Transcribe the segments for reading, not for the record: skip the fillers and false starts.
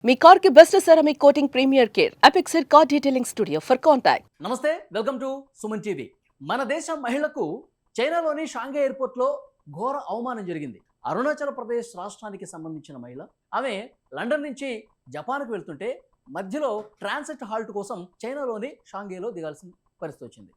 మీ car కి best ceramic coating premier care Apexer car detailing studio for contact. నమస్తే, welcome to Suman TV. మన దేశ మహిళకు చైనాలోని షాంఘై ఎయిర్పోర్ట్లో ఘోర అవమానం జరిగింది. అరుణాచల్ ప్రదేశ్ రాష్ట్రానికి సంబంధించిన మహిళ. ఆమె లండన్ నుంచి జపాన్కు వెళ్తుంటే మధ్యలో ట్రాన్సిట్ హాల్ట్ కోసం చైనాలోని షాంఘైలో దిగాల్సిన పరిస్థితి వచ్చింది.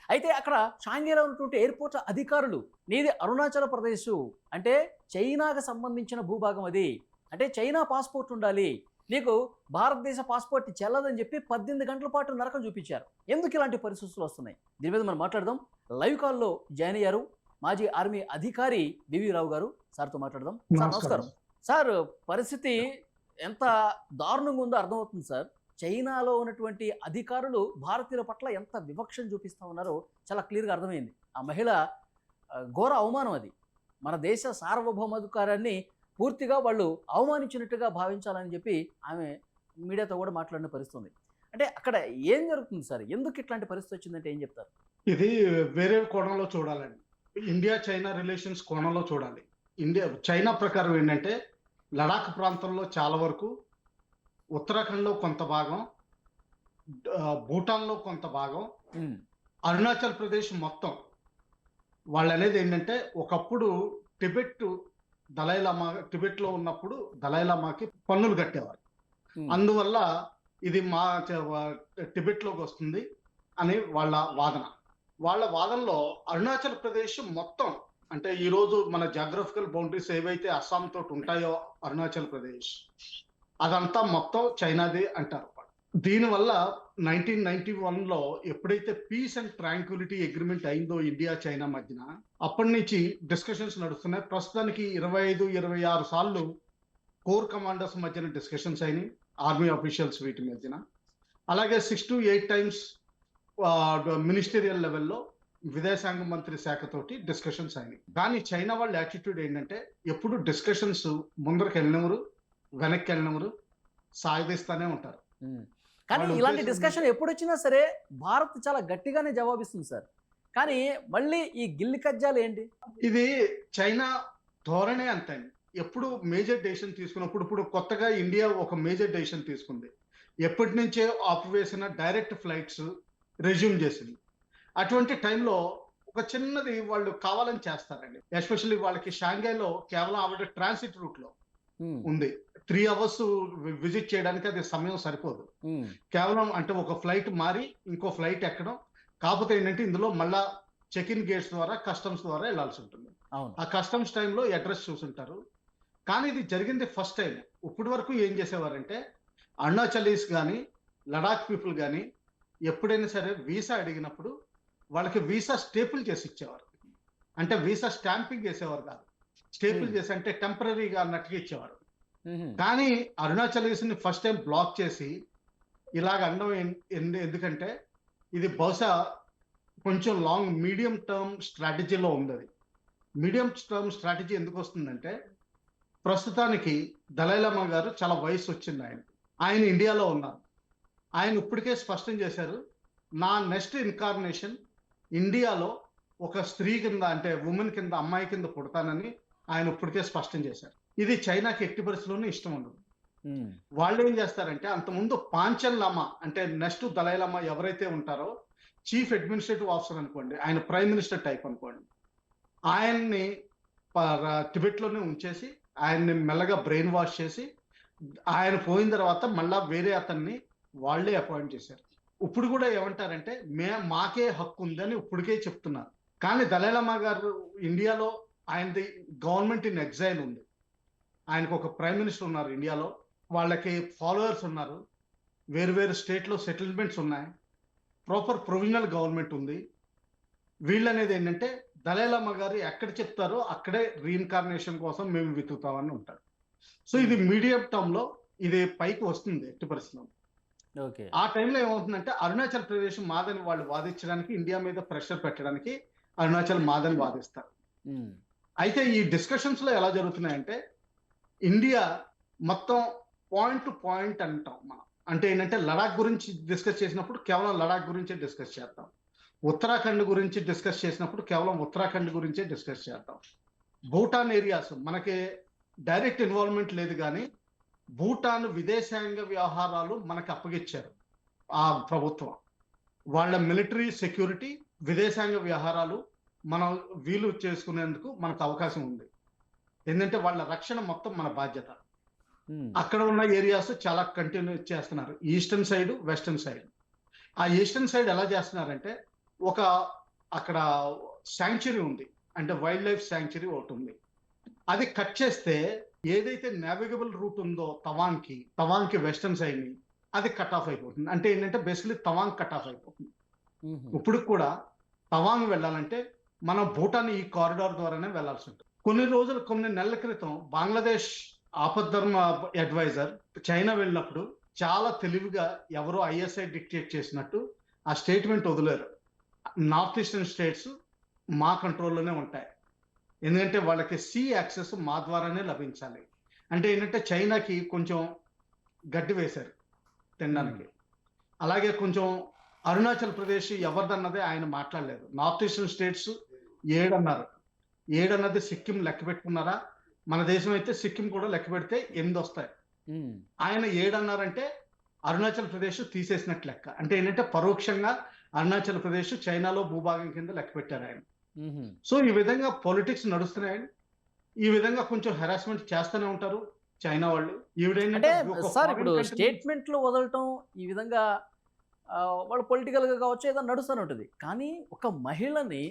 అయితే అక్కడ షాంఘైలో ఉన్నటువంటి ఎయిర్పోర్ట్ అధికారులు, నీది అరుణాచల్ ప్రదేశ్ అంటే చైనాకు సంబంధించిన భూభాగం, అది అంటే చైనా పాస్పోర్ట్ ఉండాలి, నీకు భారతదేశ పాస్పోర్ట్ చెల్లదని చెప్పి 18 గంటల పాటు నరకం చూపించారు. ఎందుకు ఇలాంటి పరిస్థితులు వస్తున్నాయి? దీని మీద మనం మాట్లాడదాం. లైవ్ కాల్లో జాయిన్ అయ్యారు మాజీ ఆర్మీ అధికారి బివి రావు గారు. సార్తో మాట్లాడదాం. సార్ నమస్కారం. సార్, పరిస్థితి ఎంత దారుణంగా ఉందో అర్థమవుతుంది సార్. చైనాలో ఉన్నటువంటి అధికారులు భారతీయుల పట్ల ఎంత వివక్షను చూపిస్తూ ఉన్నారో చాలా క్లియర్గా అర్థమైంది. ఆ మహిళ ఘోర అవమానం, అది మన దేశ సార్వభౌమాధికారాన్ని పూర్తిగా వాళ్ళు అవమానించినట్టుగా భావించాలని చెప్పి ఆమె మీడియాతో కూడా మాట్లాడిన పరిస్థితి ఉంది. అంటే అక్కడ ఏం జరుగుతుంది సార్? ఎందుకు ఇట్లాంటి పరిస్థితి వచ్చిందంటే ఏం చెప్తారు? ఇది వేరే కోణంలో చూడాలండి. ఇండియా చైనా రిలేషన్స్ కోణంలో చూడాలి. చైనా ప్రకారం ఏంటంటే లడాక్ ప్రాంతంలో చాలా వరకు, ఉత్తరాఖండ్లో కొంత భాగం, భూటాన్లో కొంత భాగం, అరుణాచల్ ప్రదేశ్ మొత్తం వాళ్ళు అనేది ఏంటంటే ఒకప్పుడు టిబెట్లో ఉన్నప్పుడు దలైలామాకి పన్నులు కట్టేవారు. అందువల్ల ఇది మా టిబెట్లోకి వస్తుంది అని వాళ్ళ వాదనలో అరుణాచల్ ప్రదేశ్ మొత్తం, అంటే ఈరోజు మన జాగ్రఫికల్ బౌండరీస్ ఏవైతే అస్సాం తోటి ఉంటాయో అరుణాచల్ ప్రదేశ్, అదంతా మొత్తం చైనాది అంటారు. దీనివల్ల 1991లో ఎప్పుడైతే పీస్ అండ్ ట్రాంక్విలిటీ అగ్రిమెంట్ అయిందో ఇండియా చైనా మధ్యన, అప్పటి నుంచి డిస్కషన్స్ నడుస్తున్నాయి. ప్రస్తుతానికి 25-26 సార్లు కోర్ కమాండర్స్ మధ్యన డిస్కషన్స్ అయినాయి, ఆర్మీ అఫీషియల్స్ వీటి మధ్యన. అలాగే 6 to 8 టైమ్స్ మినిస్టీరియల్ లెవెల్లో విదేశాంగ మంత్రి శాఖతోటి డిస్కషన్స్ అయినాయి. కానీ చైనా వాళ్ళ యాటిట్యూడ్ ఏంటంటే ఎప్పుడు డిస్కషన్స్ ముందరకు వెళ్ళినవరు వెనక్కి వెళ్ళినవరు సాగదీస్తానే ఉంటారు. కానీ ఇలాంటి డిస్కషన్ ఎప్పుడు వచ్చినా సరే భారత్ చాలా గట్టిగానే జవాబిస్తుంది సార్. కానీ మళ్ళీ ఈ గిల్లి కజ్జాలు ఏంటి? ఇది చైనా ధోరణే అంతే. ఎప్పుడు మేజర్ డెసిషన్ తీసుకున్నప్పుడు, ఇప్పుడు కొత్తగా ఇండియా ఒక మేజర్ డెసిషన్ తీసుకుంది. ఎప్పటి నుంచే ఆపివేసిన డైరెక్ట్ ఫ్లైట్స్ రెజ్యూమ్ చేసింది. అటువంటి టైంలో ఒక చిన్నది వాళ్ళు కావాలని చేస్తారండి. ఎస్పెషల్లీ వాళ్ళకి షాంఘైలో కేవలం ఆవిడ ట్రాన్సిట్ రూట్ లో ఉంది. 3 hours విజిట్ చేయడానికి అది సమయం సరిపోదు. కేవలం అంటే ఒక ఫ్లైట్ మారి ఇంకో ఫ్లైట్ ఎక్కడం. కాకపోతే ఏంటంటే ఇందులో మళ్ళా చెక్ ఇన్ గేట్స్ ద్వారా, కస్టమ్స్ ద్వారా వెళ్ళాల్సి ఉంటుంది. ఆ కస్టమ్స్ టైంలో అడ్రస్ చూసుంటారు. కానీ ఇది జరిగింది ఫస్ట్ టైం. ఇప్పటి వరకు ఏం చేసేవారంటే అరుణాచలీస్ కానీ లడాక్ పీపుల్ కానీ ఎప్పుడైనా సరే వీసా అడిగినప్పుడు వాళ్ళకి వీసా స్టేపుల్ చేసి ఇచ్చేవారు. అంటే వీసా స్టాంపింగ్ చేసేవారు కాదు, స్టేపుల్ చేసి అంటే టెంపరీగా అన్నట్టుగా ఇచ్చేవారు. కానీ అరుణాచలీస్ ని ఫస్ట్ టైం బ్లాక్ చేసి ఇలాగ అనడం ఎందుకంటే ఇది బహుశా కొంచెం మీడియం టర్మ్ స్ట్రాటజీలో ఉంది. అది మీడియం టర్మ్ స్ట్రాటజీ ఎందుకు వస్తుందంటే ప్రస్తుతానికి దలైలామా గారు చాలా వయసు వచ్చింది. ఆయన ఇండియాలో ఉన్నారు. ఆయన ఇప్పటికే స్పష్టం చేశారు, నా నెక్స్ట్ ఇన్కార్నేషన్ ఇండియాలో ఒక స్త్రీ కింద, అంటే ఉమెన్ కింద, అమ్మాయి కింద పుడతానని ఆయన ఇప్పటికే స్పష్టం చేశారు. ఇది చైనాకి ఎట్టి పరిస్థితుల్లోనూ ఇష్టం ఉండదు. వాళ్ళు ఏం చేస్తారంటే అంతకుముందు పాంచన్ లామా, అంటే నెక్స్ట్ దలైలామా ఎవరైతే ఉంటారో చీఫ్ అడ్మినిస్ట్రేటివ్ ఆఫీసర్ అనుకోండి, ఆయన ప్రైమ్ మినిస్టర్ టైప్ అనుకోండి, ఆయన్ని టిబెట్లోనే ఉంచేసి ఆయన్ని మెల్లగా బ్రెయిన్ వాష్ చేసి ఆయన పోయిన తర్వాత మళ్ళా వేరే అతన్ని వాళ్లే అపాయింట్ చేశారు. ఇప్పుడు కూడా ఏమంటారంటే మాకే హక్కు ఉందని ఇప్పటికే చెప్తున్నారు. కానీ దలైలామా గారు ఇండియాలో ఆయనది గవర్నమెంట్ ఇన్ ఎగ్జైల్ ఉంది. ఆయనకు ఒక ప్రైమ్ మినిస్టర్ ఉన్నారు ఇండియాలో, వాళ్ళకి ఫాలోవర్స్ ఉన్నారు, వేరు స్టేట్లో సెటిల్మెంట్స్ ఉన్నాయి, ప్రాపర్ ప్రొవిజనల్ గవర్నమెంట్ ఉంది. వీళ్ళనేది ఏంటంటే దలైలామా గారు ఎక్కడ చెప్తారో అక్కడే రీఇన్కార్నేషన్ కోసం మేము వెతుకుతామని ఉంటారు. సో ఇది మీడియం టర్మ్ లో ఇది పైకి వస్తుంది ఎట్టి పరిస్థితుల్లో. ఆ టైంలో ఏమవుతుందంటే అరుణాచల్ ప్రదేశ్ మాదని వాళ్ళు వాదించడానికి, ఇండియా మీద ప్రెషర్ పెట్టడానికి అరుణాచల్ మాదని వాదిస్తారు. అయితే ఈ డిస్కషన్స్ లో ఎలా జరుగుతున్నాయంటే ఇండియా మొత్తం పాయింట్ టు పాయింట్ అంటాం మనం. అంటే ఏంటంటే లడాక్ గురించి డిస్కస్ చేసినప్పుడు కేవలం లడాక్ గురించే డిస్కస్ చేద్దాం, ఉత్తరాఖండ్ గురించి డిస్కస్ చేసినప్పుడు కేవలం ఉత్తరాఖండ్ గురించే డిస్కస్ చేద్దాం. భూటాన్ ఏరియాస్ మనకి డైరెక్ట్ ఇన్వాల్వ్మెంట్ లేదు, కానీ భూటాన్ విదేశాంగ వ్యవహారాలు మనకు అప్పగిచ్చారు ఆ ప్రభుత్వం. వాళ్ళ మిలిటరీ సెక్యూరిటీ, విదేశాంగ వ్యవహారాలు మనం వీలు చేసుకునేందుకు మనకు అవకాశం ఉంది. ఎందుకంటే వాళ్ళ రక్షణ మొత్తం మన బాధ్యత. అక్కడ ఉన్న ఏరియాస్ చాలా కంటిన్యూ చేస్తున్నారు, ఈస్టర్న్ సైడ్, వెస్టర్న్ సైడ్. ఆ ఈస్టర్న్ సైడ్ ఎలా చేస్తున్నారంటే, ఒక అక్కడ శాంక్చురీ ఉంది, అంటే వైల్డ్ లైఫ్ శాంక్చురీ ఒకటి ఉంది. అది కట్ చేస్తే ఏదైతే నావిగబుల్ రూట్ ఉందో తవాంగ్కి వెస్టర్న్ సైడ్ ని, అది కట్ ఆఫ్ అయిపోతుంది. అంటే ఏంటంటే బేసిక్లీ తవాంగ్ కట్ ఆఫ్ అయిపోతుంది. ఇప్పుడు కూడా తవాంగ్ వెళ్ళాలంటే మనం భూటాన్ ఈ కారిడార్ ద్వారానే వెళ్లాల్సి ఉంటుంది. కొన్ని నెలల క్రితం బంగ్లాదేశ్ ఆపద్ధర్మ అడ్వైజర్ చైనా వెళ్ళినప్పుడు చాలా తెలివిగా ఎవరో ఐఎస్ఐ డిక్టేట్ చేసినట్టు ఆ స్టేట్మెంట్ వదిలేరు. నార్త్ ఈస్టర్న్ స్టేట్స్ మా కంట్రోల్లోనే ఉంటాయి, ఎందుకంటే వాళ్ళకి సీ యాక్సెస్ మా ద్వారానే లభించాలి. అంటే ఏంటంటే చైనాకి కొంచెం గడ్డి వేశారు తినడానికి. అలాగే కొంచెం అరుణాచల్ ప్రదేశ్ ఎవరిదన్నదే ఆయన మాట్లాడలేదు. నార్త్ ఈస్టర్న్ స్టేట్స్ 7 అన్నారు. 7 అన్నది సిక్కిం లెక్క పెట్టుకున్నారా? మన దేశం అయితే సిక్కిం కూడా లెక్క పెడితే 8 వస్తాయి. ఆయన 7 అన్నారంటే అరుణాచల్ ప్రదేశ్ తీసేసినట్టు లెక్క. అంటే ఏంటంటే పరోక్షంగా అరుణాచల్ ప్రదేశ్ చైనాలో భూభాగం కింద లెక్క పెట్టారు ఆయన. సో ఈ విధంగా పొలిటిక్స్ నడుస్తున్నాయని, ఈ విధంగా కొంచెం హెరాస్మెంట్ చేస్తూనే ఉంటారు చైనా వాళ్ళు. అంటే సార్ ఇప్పుడు స్టేట్మెంట్లు వదలటం ఈ విధంగా వాళ్ళు పొలిటికల్గా కావచ్చు ఏదో నడుస్తూనే ఉంటుంది. కానీ ఒక మహిళని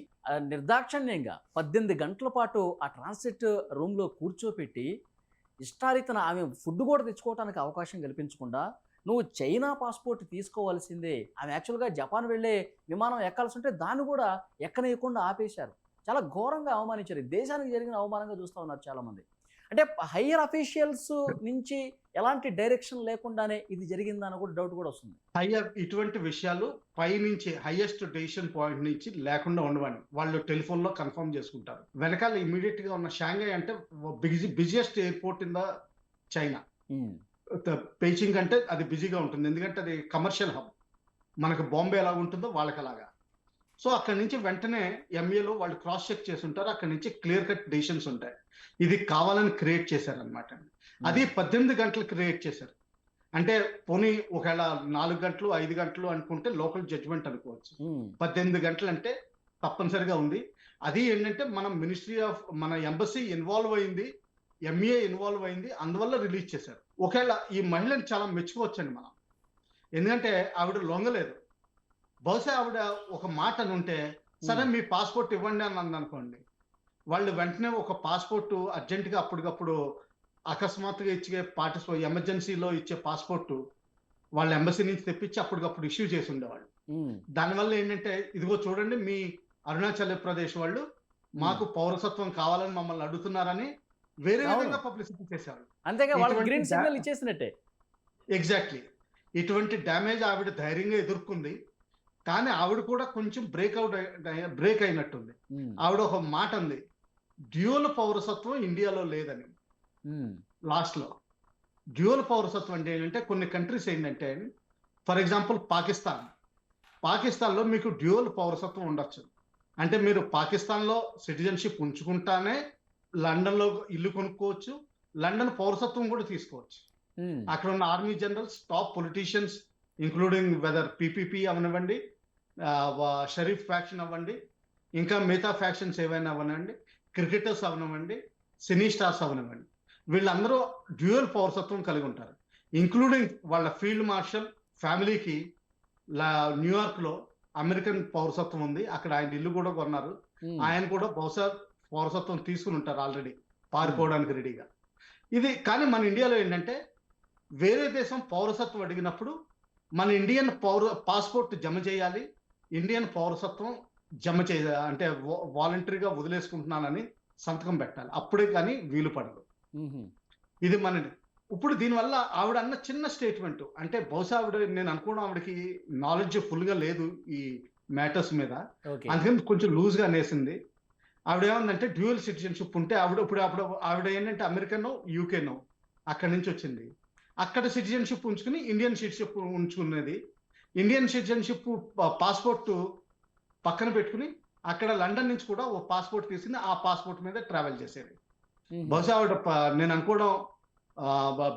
నిర్దాక్షిణ్యంగా 18 గంటల పాటు ఆ ట్రాన్సిట్ రూమ్లో కూర్చోపెట్టి ఇష్టారీతన ఆమె ఫుడ్ కూడా తెచ్చుకోవడానికి అవకాశం కల్పించకుండా నువ్వు చైనా పాస్పోర్ట్ తీసుకోవాల్సిందే, ఆమె యాక్చువల్గా జపాన్ వెళ్ళే విమానం ఎక్కాల్సి ఉంటే దాన్ని కూడా ఎక్కనియకుండా ఆపేశారు. చాలా ఘోరంగా అవమానించారు. దేశానికి జరిగిన అవమానంగా చూస్తూ ఉన్నారు చాలామంది. అంటే హయ్యర్ అఫీషియల్స్ నుంచి ఎలాంటి డైరెక్షన్ లేకుండానే ఇది జరిగిందని కూడా డౌట్ కూడా వస్తుంది. ఇటువంటి విషయాలు పైనుంచి హైయెస్ట్ డెసిషన్ పాయింట్ నుంచి లేకుండా ఉండవని వాళ్ళు టెలిఫోన్ లో కన్ఫర్మ్ చేసుకుంటారు. వెనకాల ఇమీడియట్ గా ఉన్న షాంఘై అంటే busiest airport in the China. Beijing అంటే అది బిజీగా ఉంటుంది, ఎందుకంటే అది కమర్షియల్ హబ్. మనకు బాంబే ఎలా ఉంటుందో వాళ్ళకి అలాగా. సో అక్కడి నుంచి వెంటనే ఎంఏలో వాళ్ళు క్రాస్ చెక్ చేసి ఉంటారు. అక్కడి నుంచి క్లియర్ కట్ డెసిషన్స్ ఉంటాయి. ఇది కావాలని క్రియేట్ చేశారనమాట. అది 18 గంటలు క్రియేట్ చేశారు. అంటే పోనీ ఒకవేళ 4 గంటలు 5 గంటలు అనుకుంటే లోకల్ జడ్జ్మెంట్ అనుకోవచ్చు. 18 గంటలు అంటే తప్పనిసరిగా ఉంది. అది ఏంటంటే మన మినిస్ట్రీ ఆఫ్ మన ఎంబసీ ఇన్వాల్వ్ అయింది, ఎంఏ ఇన్వాల్వ్ అయింది, అందువల్ల రిలీజ్ చేశారు. ఒకవేళ ఈ మహిళని చాలా మెచ్చుకోవచ్చండి మనం, ఎందుకంటే ఆవిడ లొంగలేదు. బహుశా ఆవిడ ఒక మాట అని ఉంటే సరే మీ పాస్పోర్ట్ ఇవ్వండి అని అందనుకోండి, వాళ్ళు వెంటనే ఒక పాస్పోర్ట్ అర్జెంటుగా అప్పటికప్పుడు అకస్మాత్తుగా ఇచ్చే ఎమర్జెన్సీలో ఇచ్చే పాస్పోర్ట్ వాళ్ళ ఎంబసీ నుంచి తెప్పించి అప్పటికప్పుడు ఇష్యూ చేసి ఉండేవాళ్ళు. దానివల్ల ఏంటంటే ఇదిగో చూడండి మీ అరుణాచల్ ప్రదేశ్ వాళ్ళు మాకు పౌరసత్వం కావాలని మమ్మల్ని అడుగుతున్నారని వేరే విధంగా పబ్లిసిటీ చేసేవాళ్ళు. అంతేగా వాళ్ళకి గ్రీన్ సిగ్నల్ ఇచ్చేసినట్టే. ఎగ్జాక్ట్లీ. ఇటువంటి డ్యామేజ్ ఆవిడ ధైర్యంగా ఎదుర్కొంది. కానీ ఆవిడ కూడా కొంచెం బ్రేక్ అయినట్టుంది. ఆవిడ ఒక మాట ఉంది, డ్యూయల్ పౌరసత్వం ఇండియాలో లేదని. లాస్ట్ లో డ్యూయల్ పౌరసత్వం అంటే ఏంటంటే కొన్ని కంట్రీస్ ఏంటంటే, ఫర్ ఎగ్జాంపుల్ పాకిస్తాన్లో మీకు డ్యూయల్ పౌరసత్వం ఉండొచ్చు. అంటే మీరు పాకిస్తాన్లో సిటిజన్షిప్ ఉంచుకుంటానే లండన్లో ఇల్లు కొనుక్కోవచ్చు, లండన్ పౌరసత్వం కూడా తీసుకోవచ్చు. అక్కడ ఉన్న army generals, top politicians including whether PPP అవనివ్వండి, షరీఫ్ ఫ్యాక్షన్ అవ్వండి, ఇంకా మిగతా ఫ్యాక్షన్స్ ఏవైనా అవనివ్వండి, క్రికెటర్స్ అవనివ్వండి, సినీ స్టార్స్ అవనివ్వండి, వీళ్ళందరూ డ్యూయల్ పౌరసత్వం కలిగి ఉంటారు. ఇంక్లూడింగ్ వాళ్ళ ఫీల్డ్ మార్షల్ ఫ్యామిలీకి న్యూయార్క్ లో అమెరికన్ పౌరసత్వం ఉంది. అక్కడ ఆయన ఇల్లు కూడా కొన్నారు. ఆయన కూడా బహుశా పౌరసత్వం తీసుకుని ఉంటారు ఆల్రెడీ, పారిపోవడానికి రెడీగా. ఇది కానీ మన ఇండియాలో ఏంటంటే వేరే దేశం పౌరసత్వం అడిగినప్పుడు మన ఇండియన్ పాస్పోర్ట్ జమ చేయాలి, ఇండియన్ పౌరసత్వం జమ అంటే వాలంటరీగా వదిలేసుకుంటున్నానని సంతకం పెట్టాలి, అప్పుడే కానీ వీలు పడదు. ఇది మన ఇప్పుడు దీనివల్ల ఆవిడ అన్న చిన్న స్టేట్మెంట్ అంటే బహుశా ఆవిడ, నేను అనుకోవడం ఆవిడకి నాలెడ్జ్ ఫుల్ గా లేదు ఈ మ్యాటర్స్ మీద, అందుకని కొంచెం లూజ్ గా అనేసింది. ఆవిడ ఏమందంటే డ్యూయల్ సిటిజన్షిప్ ఉంటే ఆవిడ ఏంటంటే అమెరికనో యూకేనో అక్కడి నుంచి వచ్చింది, అక్కడ సిటిజన్షిప్ ఉంచుకుని ఇండియన్ సిటిజన్షిప్ ఉంచుకునేది. ఇండియన్ సిటిజన్షిప్ పాస్పోర్ట్ పక్కన పెట్టుకుని అక్కడ లండన్ నుంచి కూడా ఓ పాస్పోర్ట్ తీసుకుని ఆ పాస్పోర్ట్ మీద ట్రావెల్ చేసేది. బహుశా ఆవిడ నేను అనుకోవడం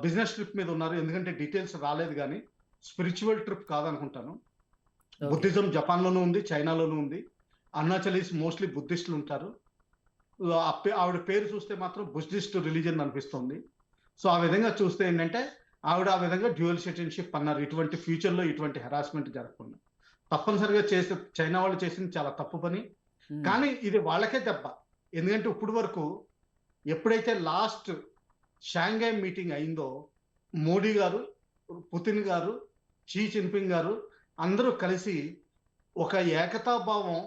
బిజినెస్ ట్రిప్ మీద ఉన్నారు. ఎందుకంటే డీటెయిల్స్ రాలేదు కానీ స్పిరిచువల్ ట్రిప్ కాదనుకుంటాను. ఓకే. బుద్ధిజం జపాన్లోనూ ఉంది, చైనాలోనూ ఉంది. అరుణాచలీస్ మోస్ట్లీ బుద్ధిస్టులు ఉంటారు. ఆవిడ పేరు చూస్తే మాత్రం బుద్ధిస్ట్ రిలీజన్ అనిపిస్తుంది. సో ఆ విధంగా చూస్తే ఏంటంటే ఆవిడ ఆ విధంగా డ్యూయల్ సిటిజన్షిప్ అన్నారు. ఇటువంటి ఫ్యూచర్లో ఇటువంటి హెరాస్మెంట్ జరగకుండా తప్పనిసరిగా చేసే చైనా వాళ్ళు చేసింది చాలా తప్పు పని. ఉమ్, కానీ ఇది వాళ్ళకే దెబ్బ. ఎందుకంటే ఇప్పుడు వరకు ఎప్పుడైతే లాస్ట్ షాంఘై మీటింగ్ అయిందో మోడీ గారు, పుతిన్ గారు, షీ జిన్పింగ్ గారు అందరూ కలిసి ఒక ఏకతాభావం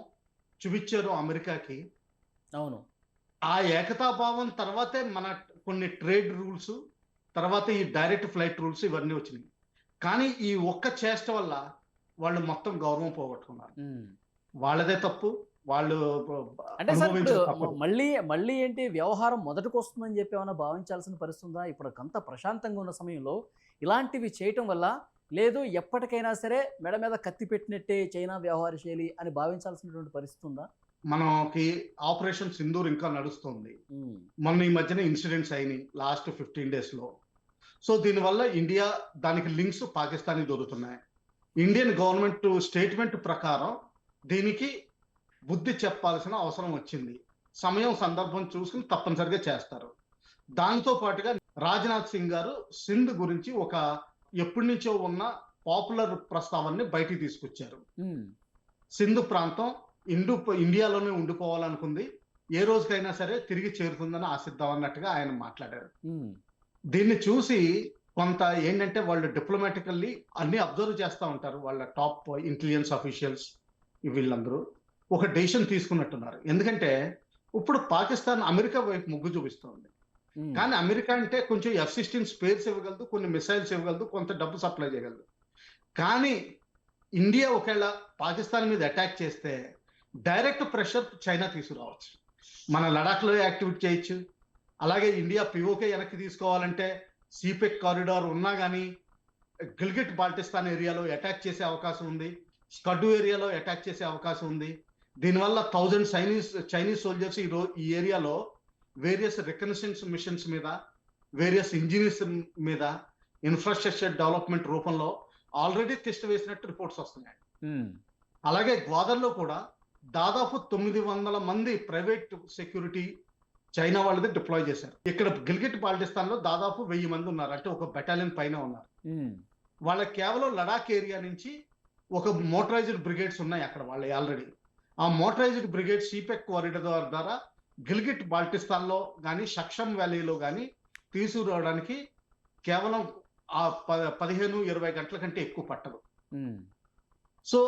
చూపించారు అమెరికాకి. అవును. ఆ ఏకతాభావం తర్వాతే మన కొన్ని ట్రేడ్ రూల్స్, తర్వాత ఈ డైరెక్ట్ ఫ్లైట్ రూల్స్ ఇవన్నీ వచ్చినాయి. కానీ ఈ ఒక్క చేష్ట వల్ల వాళ్ళు మొత్తం గౌరవం పోగొట్టుకున్నారు. ఉమ్. వాళ్ళదే తప్పు, వాళ్ళు అంటే సార్ ఇప్పుడు అనుభవించే తప్పు. మళ్ళీ ఏంటి వ్యవహారం మొదటికి వస్తుందని చెప్పి ఏమైనా భావించాల్సిన పరిస్థితి ఉందా? ఇప్పుడు అంత ప్రశాంతంగా ఉన్న సమయంలో ఇలాంటివి చేయటం వల్ల, లేదు ఎప్పటికైనా సరే మెడ మీద కత్తి పెట్టినట్టే చైనా వ్యవహార శైలి అని భావించాల్సినటువంటి పరిస్థితి ఉందా? మనకి ఆపరేషన్ సింధూర్ ఇంకా నడుస్తుంది. మొన్న ఈ మధ్యన ఇన్సిడెంట్స్ అయినాయి లాస్ట్ 15 days లో. సో దీనివల్ల ఇండియా దానికి లింక్స్ పాకిస్తాన్కి దొరుకుతున్నాయి. ఇండియన్ గవర్నమెంట్ స్టేట్మెంట్ ప్రకారం దీనికి బుద్ధి చెప్పాల్సిన అవసరం వచ్చింది. సమయం సందర్భం చూసుకుని తప్పనిసరిగా చేస్తారు. దాంతో పాటుగా రాజ్నాథ్ సింగ్ గారు సింధ్ గురించి ఒక ఎప్పటి నుంచో ఉన్న పాపులర్ ప్రస్తావనని బయటికి తీసుకొచ్చారు. సింధ్ ప్రాంతం ఇండియాలోనే ఉండిపోవాలనుకుంది, ఏ రోజుకైనా సరే తిరిగి చేరుతుందని ఆశిద్దాం అన్నట్టుగా ఆయన మాట్లాడారు. దీన్ని చూసి కొంత ఏంటంటే వాళ్ళు డిప్లొమాటికల్లీ అన్ని అబ్జర్వ్ చేస్తూ ఉంటారు. వాళ్ళ టాప్ ఇంటెలిజెన్స్ అఫీషియల్స్ వీళ్ళందరూ ఒక డెసిషన్ తీసుకున్నట్టున్నారు. ఎందుకంటే ఇప్పుడు పాకిస్తాన్ అమెరికా వైపు మొగ్గు చూపిస్తుంది. కానీ అమెరికా అంటే కొంచెం F-16 స్పేర్స్ ఇవ్వగలదు, కొన్ని మిసైల్స్ ఇవ్వగలదు, కొంత డబ్బు సప్లై చేయగలదు. కానీ ఇండియా ఒకవేళ పాకిస్తాన్ మీద అటాక్ చేస్తే డైరెక్ట్ ప్రెషర్ చైనా తీసుకురావచ్చు. మన లడాఖ్లో యాక్టివేట్ చేయొచ్చు. అలాగే ఇండియా పిఓకే వెనక్కి తీసుకోవాలంటే సిపెక్ కారిడార్ ఉన్నా కానీ గిల్గిట్ బాల్టిస్తాన్ ఏరియాలో అటాక్ చేసే అవకాశం ఉంది, స్కడ్డు ఏరియాలో అటాక్ చేసే అవకాశం ఉంది. దీనివల్ల 1000 చైనీస్ సోల్జర్స్ ఈ ఏరియాలో వేరియస్ రికనెసెన్స్ మిషన్స్ మీద, వేరియస్ ఇంజనీర్స్ మీద ఇన్ఫ్రాస్ట్రక్చర్ డెవలప్మెంట్ రూపంలో ఆల్రెడీ టెస్ట్ వేసినట్టు రిపోర్ట్స్ వస్తున్నాయి. అలాగే గ్వాదర్లో కూడా దాదాపు 900 మంది ప్రైవేట్ సెక్యూరిటీ చైనా వాళ్ళది డిప్లాయ్ చేశారు. ఇక్కడ గిల్గిట్ బాల్టిస్తాన్ లో దాదాపు 1000 మంది ఉన్నారు, అంటే ఒక బెటాలియన్ పైన ఉన్నారు. వాళ్ళకి కేవలం లడాక్ ఏరియా నుంచి ఒక మోటరైజ్డ్ బ్రిగేడ్స్ ఉన్నాయి అక్కడ వాళ్ళు ఆల్రెడీ. ఆ మోటరైజ్డ్ బ్రిగేడ్ సిపెక్ కారిడార్ ద్వారా గిల్గిట్ బాల్టిస్తాన్ లో కానీ షక్షమ్ వ్యాలీలో కానీ తీసుకురావడానికి కేవలం ఆ 15-20 గంటల కంటే ఎక్కువ పట్టదు. సో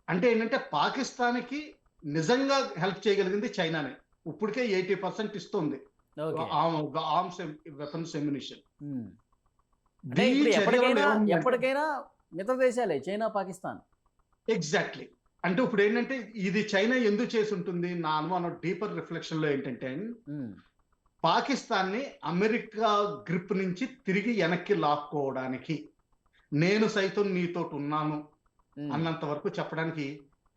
అంటే ఏంటంటే పాకిస్తాన్కి నిజంగా హెల్ప్ చేయగలిగింది చైనానే. ఇప్పటికే 80% ఇస్తుంది ఆర్మ్స్ వెపన్స్ ఎమ్యునిషన్. ఎప్పటికైనా మిగతా దేశాలే చైనా పాకిస్తాన్. ఎగ్జాక్ట్లీ. అంటే ఇప్పుడు ఏంటంటే ఇది చైనా ఎందుకు చేసి ఉంటుంది, నా అనుమానం డీపర్ రిఫ్లెక్షన్ లో ఏంటంటే పాకిస్తాన్ ని అమెరికా గ్రిప్ నుంచి తిరిగి వెనక్కి లాక్కోవడానికి, నేను సైతం నీతో ఉన్నాను అన్నంత వరకు చెప్పడానికి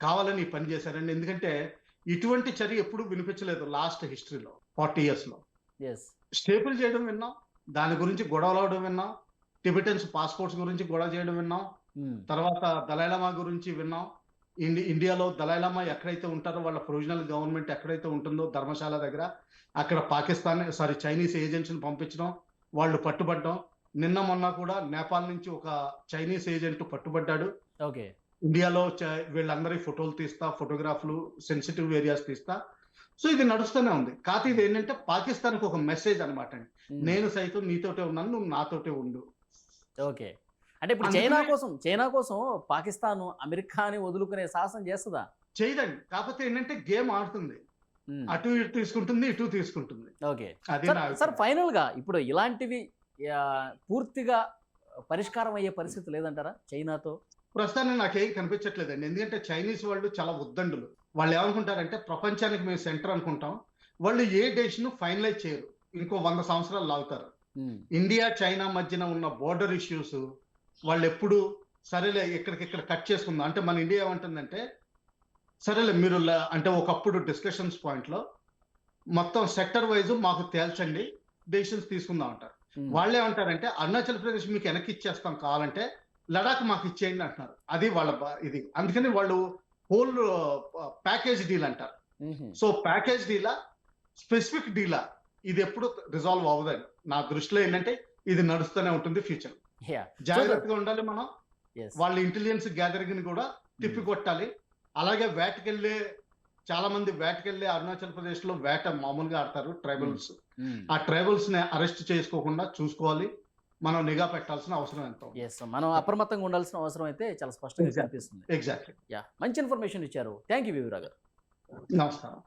కావాలని ఈ పని చేశారండి. ఎందుకంటే ఇటువంటి చర్య ఎప్పుడు వినిపించలేదు లాస్ట్ హిస్టరీలో 40 years లో. స్టేపుల్ చేయడం విన్నాం, దాని గురించి గొడవలవడం విన్నాం, టిబెటన్స్ పాస్పోర్ట్స్ గురించి గొడవ చేయడం విన్నాం, తర్వాత దలైలామా గురించి విన్నాం. ఇండియాలో దలైలామా ఎక్కడైతే ఉంటారో వాళ్ళ ప్రొవిజనల్ గవర్నమెంట్ ఎక్కడైతే ఉంటుందో ధర్మశాల దగ్గర, అక్కడ చైనీస్ ఏజెంట్స్ని పంపించడం, వాళ్ళు పట్టుబడ్డం. నిన్న మొన్న కూడా నేపాల్ నుంచి ఒక చైనీస్ ఏజెంట్ పట్టుబడ్డాడు. ఇండియాలో వీళ్ళందరి ఫోటోలు తీస్తా, ఫోటోగ్రాఫ్లు, సెన్సిటివ్ ఏరియాస్ తీస్తా. సో ఇది నడుస్తూనే ఉంది. కాకపోతే ఇది ఏంటంటే పాకిస్తాన్కి ఒక మెసేజ్ అనమాట అండి, నేను సైతం నీతోటే ఉన్నాను, నువ్వు నాతోటే ఉండు. ఓకే. అంటే ఇప్పుడు చైనా కోసం పాకిస్తాన్ అమెరికాని వదులుకునే సాహసం చేస్తుందా? చేయదండి. కాకపోతే ఏంటంటే గేమ్ ఆడుతుంది, అటు ఇటు తీసుకుంటుంది, ఇటు తీసుకుంటుంది. ఓకే సార్, ఫైనల్ గా ఇప్పుడు ఇలాంటివి పూర్తిగా పరిష్కారం అయ్యే పరిస్థితి లేదంటారా చైనాతో? ప్రస్తుతానికి నాకేం కనిపించట్లేదండి. ఎందుకంటే చైనీస్ వాళ్ళు చాలా ఉద్దండులు. వాళ్ళు ఏమనుకుంటారంటే ప్రపంచానికి మేము సెంటర్ అనుకుంటాం. వాళ్ళు ఏ డెసిషన్ ఫైనలైజ్ చేయరు, ఇంకో 100 సంవత్సరాలు లాగుతారు. ఇండియా చైనా మధ్యన ఉన్న బోర్డర్ ఇష్యూస్ వాళ్ళు ఎప్పుడు సరేలే ఇక్కడికిక్కడ కట్ చేసుకుందాం అంటే, మన ఇండియా ఏమంటుందంటే సరేలే మీరు అంటే ఒకప్పుడు డిస్కషన్స్ పాయింట్లో మొత్తం సెక్టర్ వైజ్ మాకు తేల్చండి, డెసిషన్స్ తీసుకుందాం అంటారు. వాళ్ళే అంటారంటే అరుణాచల్ ప్రదేశ్ మీకు వెనక్కి ఇచ్చేస్తాం కావాలంటే, లడాక్ మాకు ఇచ్చేయండి అంటున్నారు. అది వాళ్ళ ఇది. అందుకని వాళ్ళు హోల్ ప్యాకేజ్ డీల్ అంటారు. సో ప్యాకేజ్ డీలా, స్పెసిఫిక్ డీలా, ఇది ఎప్పుడు రిజాల్వ్ అవ్వదని నా దృష్టిలో ఏంటంటే ఇది నడుస్తూనే ఉంటుంది ఫ్యూచర్. జాగ్రత్తగా ఉండాలి మనం. వాళ్ళ ఇంటెలిజెన్స్ గ్యాదరింగ్ కూడా తిప్పికొట్టాలి. అలాగే వేటకెళ్ళే చాలా మంది వేటకెళ్ళే అరుణాచల్ ప్రదేశ్ లో వేట మామూలుగా ఆడతారు ట్రైబల్స్. ఆ ట్రైబల్స్ ని అరెస్ట్ చేసుకోకుండా చూసుకోవాలి. మనం నిఘా పెట్టాల్సిన అవసరం ఎంతో. మనం అప్రమత్తంగా ఉండాల్సిన అవసరం అయితే చాలా స్పష్టంగా కనిపిస్తుంది. ఎగ్జాక్ట్లీ. మంచి ఇన్ఫర్మేషన్ ఇచ్చారు. థ్యాంక్ యూ వీవరా గారు. నమస్కారం.